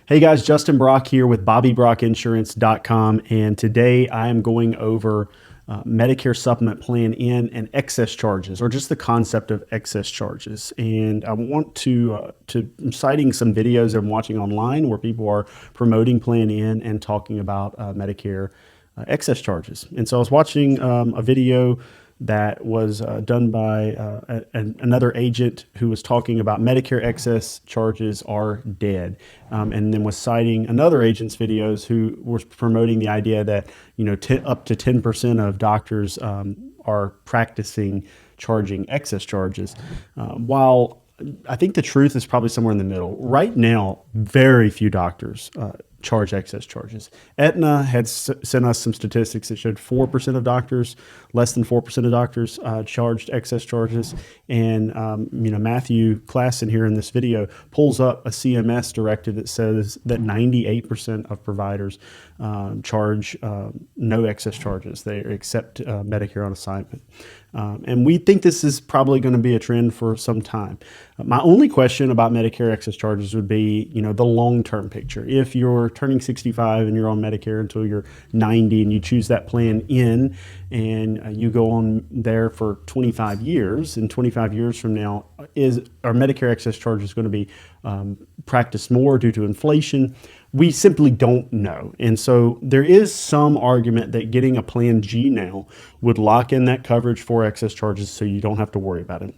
Hey guys, Justin Brock here with BobbyBrockInsurance.com, and today I am going over Medicare Supplement Plan N and excess charges, or just the concept of excess charges. And I want I'm citing some videos I'm watching online where people are promoting Plan N and talking about Medicare excess charges. And so I was watching a video that was done by another agent who was talking about Medicare excess charges are dead, and then was citing another agent's videos who was promoting the idea that up to 10% of doctors are practicing charging excess charges, while I think the truth is probably somewhere in the middle. Right now, very few doctors charge excess charges. Aetna had sent us some statistics that showed 4% of doctors, less than 4% of doctors charged excess charges. And Matthew Klassen here in this video pulls up a CMS directive that says that 98% of providers charge no excess charges. They accept Medicare on assignment. And we think this is probably going to be a trend for some time. My only question about Medicare excess charges would be, the long-term picture. If you're turning 65 and you're on Medicare until you're 90 and you choose that plan N and you go on there for 25 years, and 25 years from now, are Medicare excess charges going to be practiced more due to inflation? We simply don't know. And so there is some argument that getting a Plan G now would lock in that coverage for excess charges so you don't have to worry about it.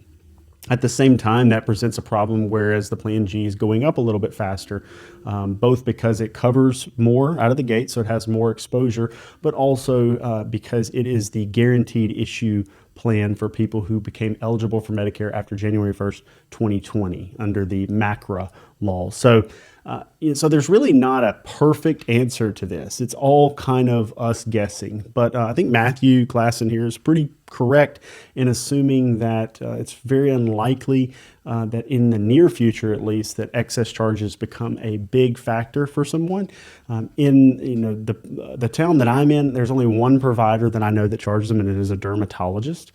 At the same time, that presents a problem, whereas the Plan G is going up a little bit faster, both because it covers more out of the gate, so it has more exposure, but also because it is the guaranteed issue plan for people who became eligible for Medicare after January 1st, 2020 under the MACRA law. So there's really not a perfect answer to this. It's all kind of us guessing. But I think Matthew Klassen here is pretty correct in assuming that it's very unlikely that in the near future, at least, that excess charges become a big factor for someone. In the town that I'm in, there's only one provider that I know that charges them, and it is a dermatologist.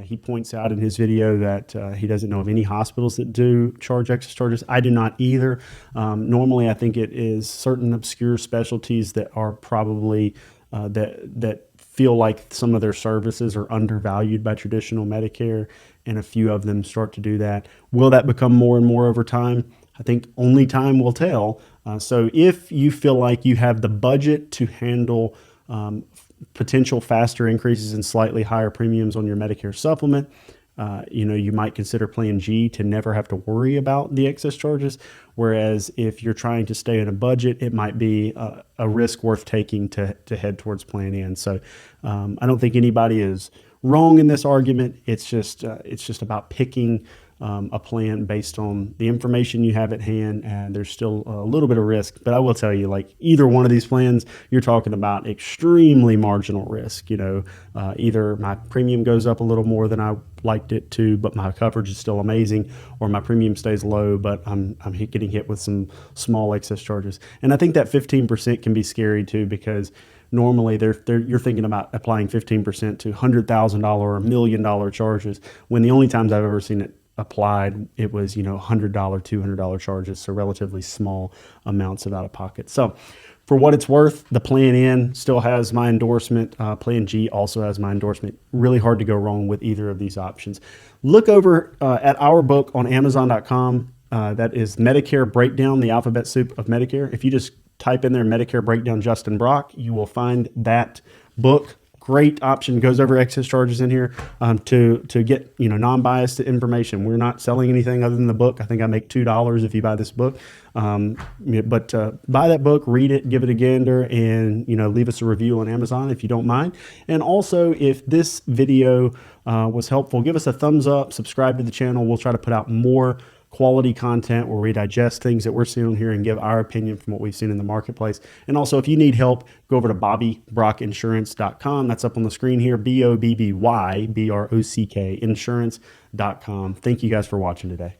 He points out in his video that he doesn't know of any hospitals that do charge excess charges. I do not either. Normally, I think it is certain obscure specialties that are probably that feel like some of their services are undervalued by traditional Medicare, and a few of them start to do that. Will that become more and more over time? I think only time will tell. So if you feel like you have the budget to handle potential faster increases and slightly higher premiums on your Medicare supplement, you might consider Plan G to never have to worry about the excess charges. Whereas if you're trying to stay in a budget, it might be a risk worth taking to head towards Plan N. So I don't think anybody is wrong in this argument. It's just about picking a plan based on the information you have at hand, and there's still a little bit of risk. But I will tell you, like either one of these plans, you're talking about extremely marginal risk. Either my premium goes up a little more than I liked it to, but my coverage is still amazing, or my premium stays low, but I'm getting hit with some small excess charges. And I think that 15% can be scary too, because normally you're thinking about applying 15% to $100,000 or $1 million charges, when the only times I've ever seen it applied, it was $100, $200 charges, so relatively small amounts of out of pocket. So for what it's worth, the Plan N still has my endorsement. Plan G also has my endorsement. Really hard to go wrong with either of these options. Look over at our book on Amazon.com. That is Medicare Breakdown, the Alphabet Soup of Medicare. If you just type in there Medicare Breakdown Justin Brock, you will find that book. Great option. Goes over excess charges in here to get non-biased information. We're not selling anything other than the book. I think I make $2 if you buy this book. But buy that book, read it, give it a gander, and leave us a review on Amazon if you don't mind. And also, if this video was helpful, give us a thumbs up, subscribe to the channel. We'll try to put out more quality content where we digest things that we're seeing here and give our opinion from what we've seen in the marketplace. And also, if you need help, go over to BobbyBrockInsurance.com. That's up on the screen here, BOBBYBROCK insurance.com. Thank you guys for watching today.